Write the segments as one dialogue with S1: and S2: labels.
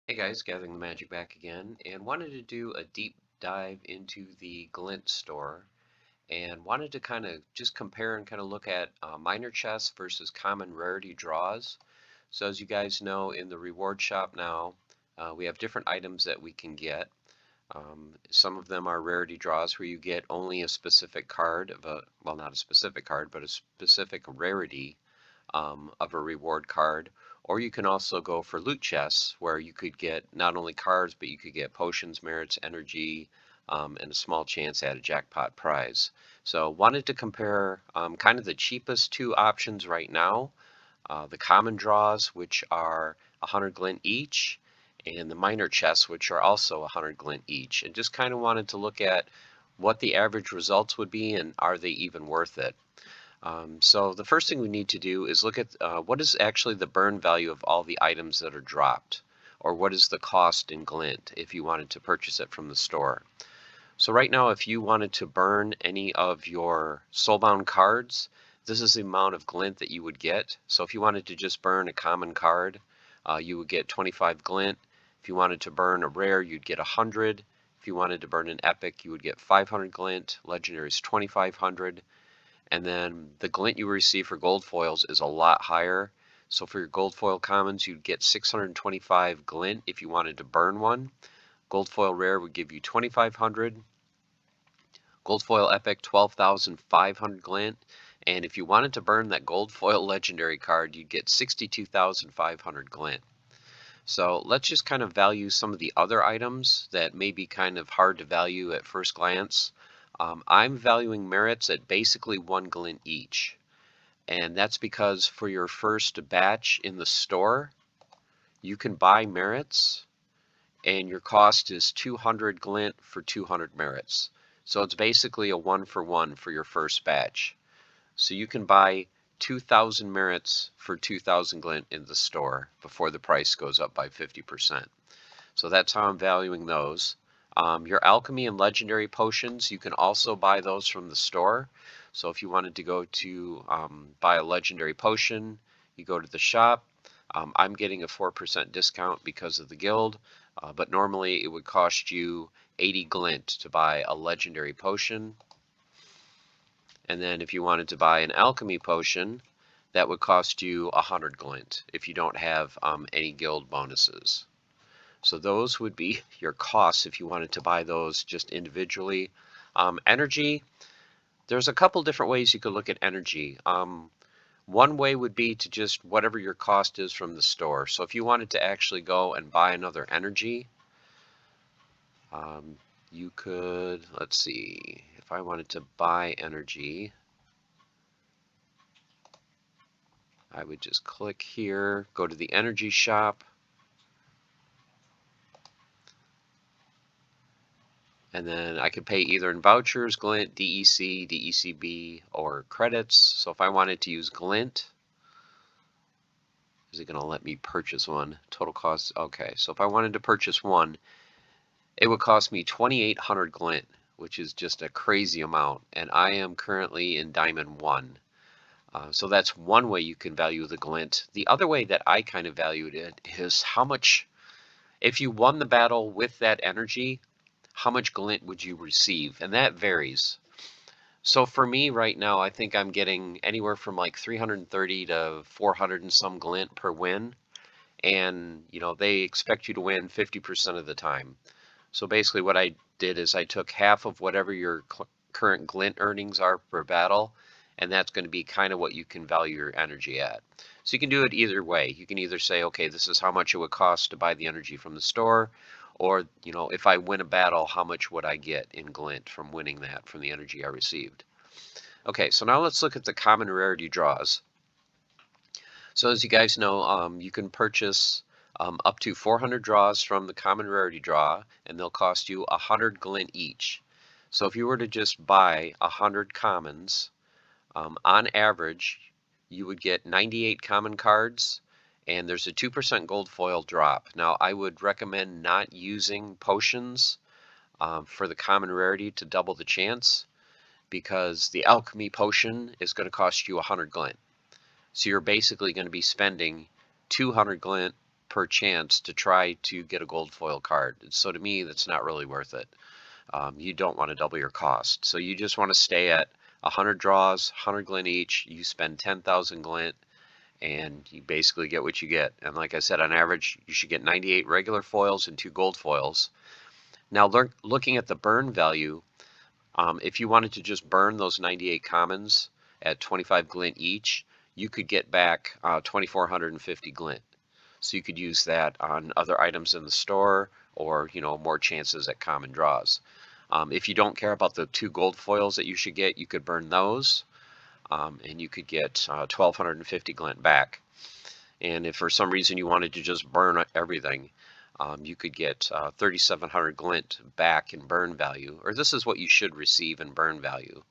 S1: Hey guys, Gathering the Magic back again, and wanted to do a deep dive into the glint store and wanted to kind of just compare and kind of look at minor chests versus common rarity draws. So as you guys know, in the reward shop now, we have different items that we can get. Some of them are rarity draws where you get only a specific card of a, well, not a specific card, but a specific rarity of a reward card. Or you can also go for loot chests where you could get not only cards, but you could get potions, merits, energy, and a small chance at a jackpot prize. So wanted to compare kind of the cheapest two options right now, the common draws, which are 100 glint each, and the minor chests, which are also 100 glint each, and just kind of wanted to look at what the average results would be and are they even worth it. So the first thing we need to do is look at what is actually the burn value of all the items that are dropped, or what is the cost in glint if you wanted to purchase it from the store. So right now, if you wanted to burn any of your soulbound cards, this is the amount of glint that you would get. So if you wanted to just burn a common card, you would get 25 glint. If you wanted to burn a rare, you'd get 100. If you wanted to burn an epic, you would get 500 glint. Legendary is 2500. And then the glint you receive for gold foils is a lot higher. So for your gold foil commons, you'd get 625 glint if you wanted to burn one. Gold foil rare would give you 2500. Gold foil epic, 12,500 glint. And if you wanted to burn that gold foil legendary card, you'd get 62,500 glint. So let's just kind of value some of the other items that may be kind of hard to value at first glance. I'm valuing merits at basically 1 glint each. And that's because for your first batch in the store, you can buy merits and your cost is 200 glint for 200 merits. So it's basically a 1-for-1 for your first batch. So you can buy 2,000 merits for 2,000 glint in the store before the price goes up by 50%. So that's how I'm valuing those. Your alchemy and legendary potions, you can also buy those from the store. So if you wanted to go to buy a legendary potion, you go to the shop. I'm getting a 4% discount because of the guild, but normally it would cost you 80 glint to buy a legendary potion. And then if you wanted to buy an alchemy potion, that would cost you 100 glint if you don't have any guild bonuses. So those would be your costs if you wanted to buy those just individually. Energy, there's a couple different ways you could look at energy. One way would be to just whatever your cost is from the store. So if you wanted to actually go and buy another energy, you could, let's see, if I wanted to buy energy, I would just click here, go to the energy shop, and then I could pay either in vouchers, glint, DEC, DECB, or credits. So if I wanted to use glint, is it going to let me purchase one? Total cost, okay. So if I wanted to purchase one, it would cost me 2,800 glint, which is just a crazy amount. And I am currently in Diamond 1. So that's one way you can value the glint. The other way that I kind of valued it is how much, if you won the battle with that energy, how much glint would you receive? And that varies. So for me right now, I think I'm getting anywhere from like 330 to 400 and some glint per win. And, you know, they expect you to win 50% of the time. So basically what I did is I took half of whatever your current glint earnings are per battle, and that's going to be kind of what you can value your energy at. So you can do it either way. You can either say, okay, this is how much it would cost to buy the energy from the store, or, you know, if I win a battle, how much would I get in glint from winning that from the energy I received? Okay, so now let's look at the common rarity draws. So as you guys know, you can purchase up to 400 draws from the common rarity draw, and they'll cost you 100 glint each. So if you were to just buy 100 commons, on average, you would get 98 common cards, and there's a 2% gold foil drop. Now, I would recommend not using potions for the common rarity to double the chance, because the alchemy potion is going to cost you 100 glint. So you're basically going to be spending 200 glint per chance to try to get a gold foil card. So to me, that's not really worth it. You don't want to double your cost. So you just want to stay at 100 draws, 100 glint each. You spend 10,000 glint, and you basically get what you get. And like I said, on average, you should get 98 regular foils and 2 gold foils. Now, looking at the burn value, if you wanted to just burn those 98 commons at 25 glint each, you could get back 2,450 glint. So you could use that on other items in the store, or more chances at common draws. If you don't care about the 2 gold foils that you should get, you could burn those, and you could get 1,250 glint back. And if for some reason you wanted to just burn everything, you could get 3,700 glint back in burn value, or this is what you should receive in burn value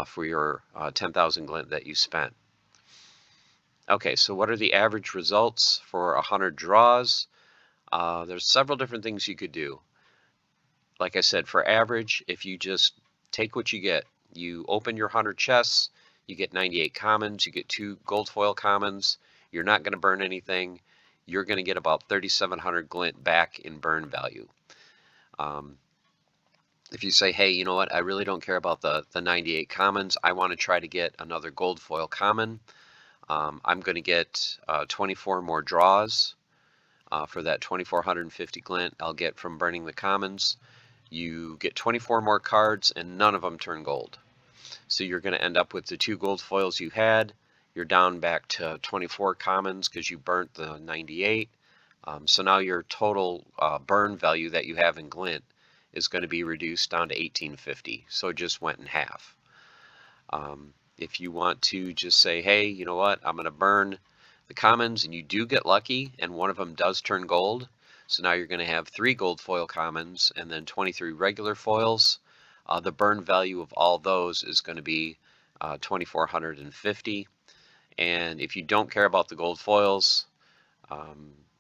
S1: for your 10,000 glint that you spent. Okay, so what are the average results for 100 draws? There's several different things you could do. Like I said, for average, if you just take what you get, you open your 100 chests, you get 98 commons, you get 2 gold foil commons, you're not going to burn anything, you're going to get about 3,700 glint back in burn value. If you say, hey, you know what, I really don't care about the 98 commons, I want to try to get another gold foil common, I'm going to get 24 more draws for that 2,450 glint I'll get from burning the commons. You get 24 more cards and none of them turn gold. So you're going to end up with the 2 gold foils you had. You're down back to 24 commons because you burnt the 98. So now your total burn value that you have in glint is going to be reduced down to 1,850. So it just went in half. If you want to just say, hey, you know what, I'm going to burn the commons, and you do get lucky and one of them does turn gold, so now you're going to have 3 gold foil commons and then 23 regular foils. The burn value of all those is going to be 2,450. And if you don't care about the gold foils,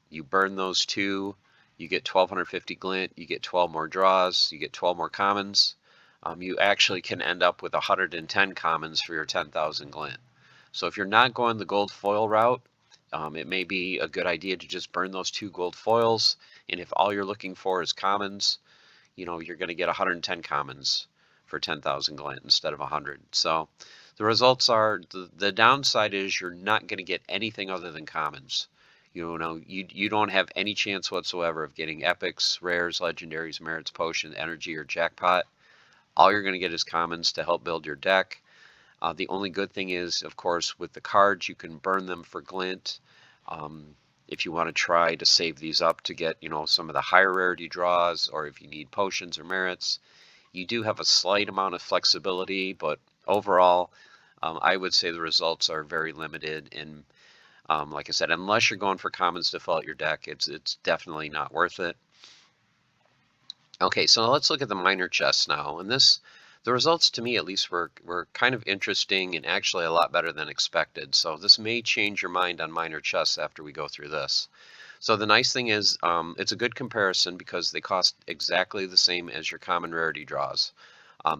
S1: you burn those 2, you get 1,250 glint, you get 12 more draws, you get 12 more commons. You actually can end up with 110 commons for your 10,000 glint. So if you're not going the gold foil route, it may be a good idea to just burn those 2 gold foils. And if all you're looking for is commons, you're going to get 110 commons for 10,000 glint instead of 100. So the results are, the downside is you're not going to get anything other than commons. You don't have any chance whatsoever of getting epics, rares, legendaries, merits, potion, energy, or jackpot. All you're going to get is commons to help build your deck. The only good thing is, of course, with the cards, you can burn them for glint. If you want to try to save these up to get, some of the higher rarity draws, or if you need potions or merits, you do have a slight amount of flexibility, but overall, I would say the results are very limited. And like I said, unless you're going for commons to fill out your deck, it's definitely not worth it. Okay, so let's look at the minor chests now. And the results to me at least were kind of interesting and actually a lot better than expected. So this may change your mind on minor chests after we go through this. So the nice thing is it's a good comparison because they cost exactly the same as your common rarity draws.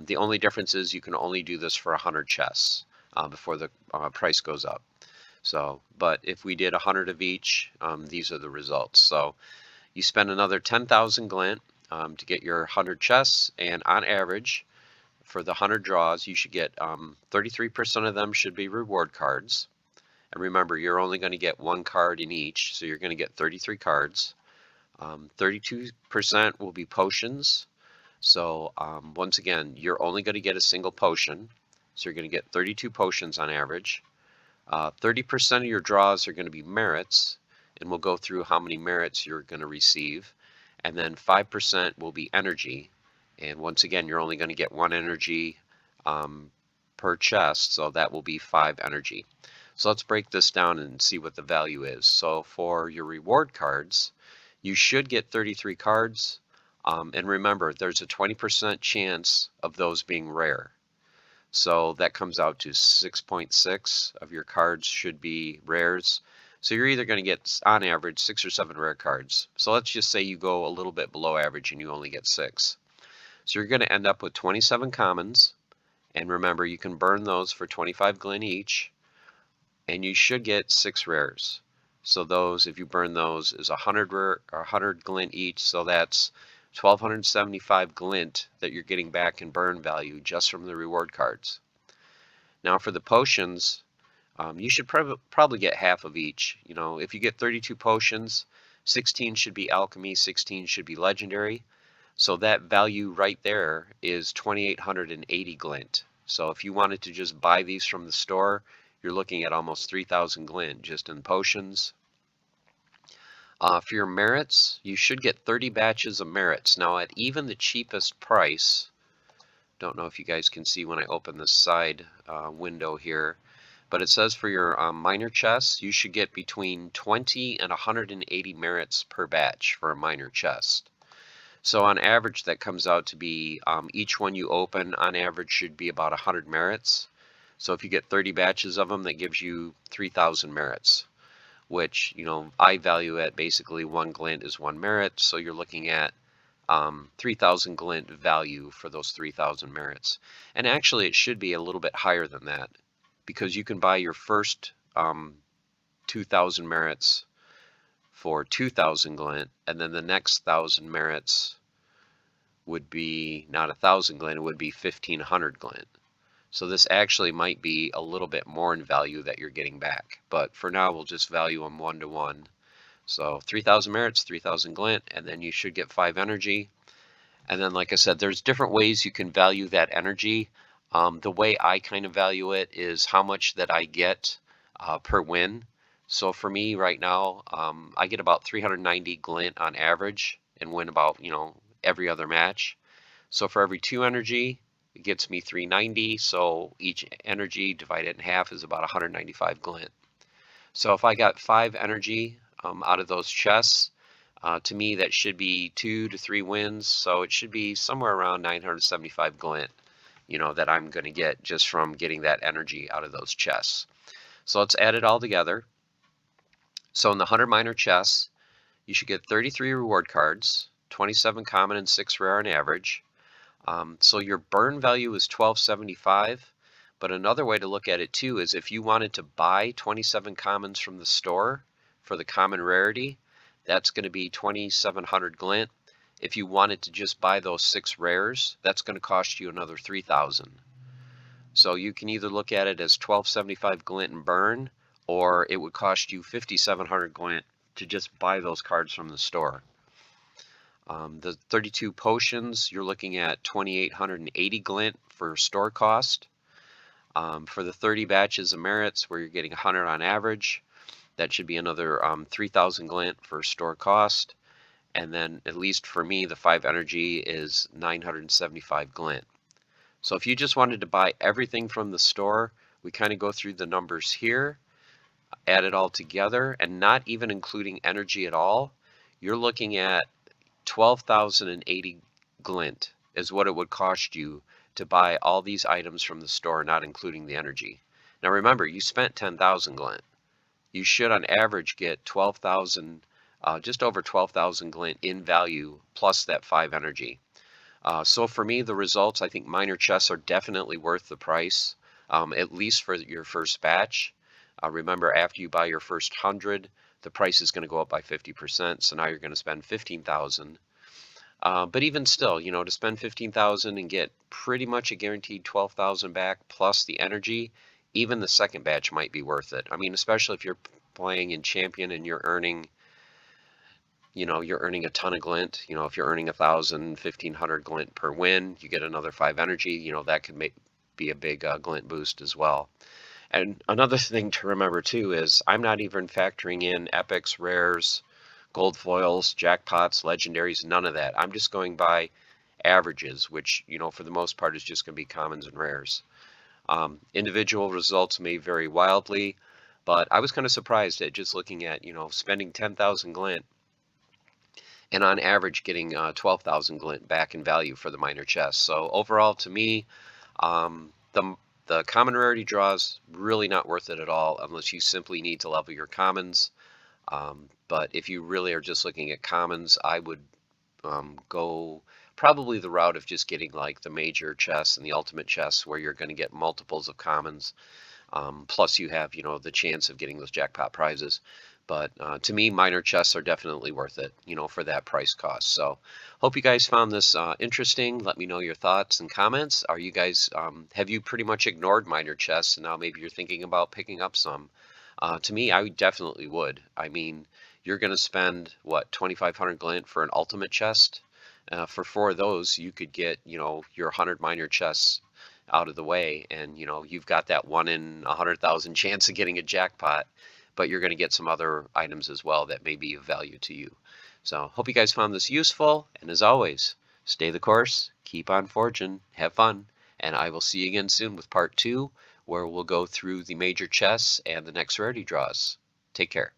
S1: The only difference is you can only do this for 100 chests before the price goes up. So, but if we did 100 of each, these are the results. So you spend another 10,000 glint to get your 100 chests, and on average, for the 100 draws, you should get 33% of them should be reward cards. And remember, you're only going to get 1 card in each, so you're going to get 33 cards. 32% will be potions. So once again, you're only going to get a single potion, so you're going to get 32 potions on average. 30% of your draws are going to be merits, and we'll go through how many merits you're going to receive. And then 5% will be energy. And once again, you're only going to get 1 energy per chest, so that will be 5 energy. So let's break this down and see what the value is. So for your reward cards, you should get 33 cards. And remember, there's a 20% chance of those being rare. So that comes out to 6.6 of your cards should be rares. So you're either going to get, on average, 6 or 7 rare cards. So let's just say you go a little bit below average and you only get 6. So you're going to end up with 27 commons. And remember, you can burn those for 25 glint each. And you should get 6 rares. So those, if you burn those, is 100 rare or 100 glint each. So that's 1,275 glint that you're getting back in burn value just from the reward cards. Now for the potions, you should probably get half of each. You know, if you get 32 potions, 16 should be alchemy, 16 should be legendary. So that value right there is 2,880 glint. So if you wanted to just buy these from the store, you're looking at almost 3,000 glint just in potions. For your merits, you should get 30 batches of merits. Now at even the cheapest price, don't know if you guys can see when I open this side window here, but it says for your minor chests, you should get between 20 and 180 merits per batch for a minor chest. So on average, that comes out to be each one you open on average should be about 100 merits. So if you get 30 batches of them, that gives you 3,000 merits, which, you know, I value at basically 1 glint is 1 merit. So you're looking at 3,000 glint value for those 3,000 merits. And actually, it should be a little bit higher than that because you can buy your first 2,000 merits for 2,000 glint, and then the next 1,000 merits would be not 1,000 glint, it would be 1,500 glint. So this actually might be a little bit more in value that you're getting back. But for now, we'll just value them 1-to-1. So 3,000 merits, 3,000 glint, and then you should get 5 energy. And then, like I said, there's different ways you can value that energy. The way I kind of value it is how much that I get per win. So for me right now, I get about 390 glint on average and win about, you know, every other match. So for every 2 energy, it gets me 390. So each energy divided in half is about 195 glint. So if I got 5 energy out of those chests, to me that should be 2 to 3 wins. So it should be somewhere around 975 glint, you know, that I'm going to get just from getting that energy out of those chests. So let's add it all together. So in the 100 minor chests, you should get 33 reward cards, 27 common and 6 rare on average. So your burn value is 1275, but another way to look at it too is if you wanted to buy 27 commons from the store for the common rarity, that's going to be 2,700 glint. If you wanted to just buy those 6 rares, that's going to cost you another 3,000. So you can either look at it as 1275 glint and burn, or it would cost you 5,700 glint to just buy those cards from the store. The 32 potions, you're looking at 2,880 glint for store cost. For the 30 batches of merits, where you're getting 100 on average, that should be another 3,000 glint for store cost. And then, at least for me, the 5 energy is 975 glint. So if you just wanted to buy everything from the store, we kind of go through the numbers here, add it all together, and not even including energy at all, you're looking at 12,080 glint is what it would cost you to buy all these items from the store, not including the energy. Now remember, you spent 10,000 glint. You should on average get 12,000, just over 12,000 glint in value plus that 5 energy. So for me, the results, I think minor chests are definitely worth the price, at least for your first batch. Remember, after you buy your first 100, the price is going to go up by 50%. So now you're going to spend 15,000. But even still, you know, to spend 15,000 and get pretty much a guaranteed 12,000 back plus the energy, even the second batch might be worth it. I mean, especially if you're playing in Champion and you're earning, you know, you're earning a ton of glint. You know, if you're earning 1,000, 1,500 glint per win, you get another 5 energy. You know, that could be a big glint boost as well. And another thing to remember too is I'm not even factoring in epics, rares, gold foils, jackpots, legendaries, none of that. I'm just going by averages, which, you know, for the most part is just going to be commons and rares. Individual results may vary wildly, but I was kind of surprised at just looking at, you know, spending 10,000 glint and on average getting 12,000 glint back in value for the minor chest. So overall, to me, the common rarity draws really not worth it at all unless you simply need to level your commons. But if you really are just looking at commons, I would go probably the route of just getting like the major chests and the ultimate chests where you're going to get multiples of commons. Plus you have, you know, the chance of getting those jackpot prizes. But to me, minor chests are definitely worth it, for that price cost. So hope you guys found this interesting. Let me know your thoughts and comments. Are you guys, have you pretty much ignored minor chests and now maybe you're thinking about picking up some? To me, I definitely would. I mean, you're going to spend what, 2,500 glint for an ultimate chest? For four of those, you could get, your 100 minor chests out of the way, and you've got that 1 in 100,000 chance of getting a jackpot, but you're going to get some other items as well that may be of value to you. So hope you guys found this useful, and as always, stay the course, keep on forging, have fun, and I will see you again soon with part 2, where we'll go through the major chests and the next rarity draws. Take care.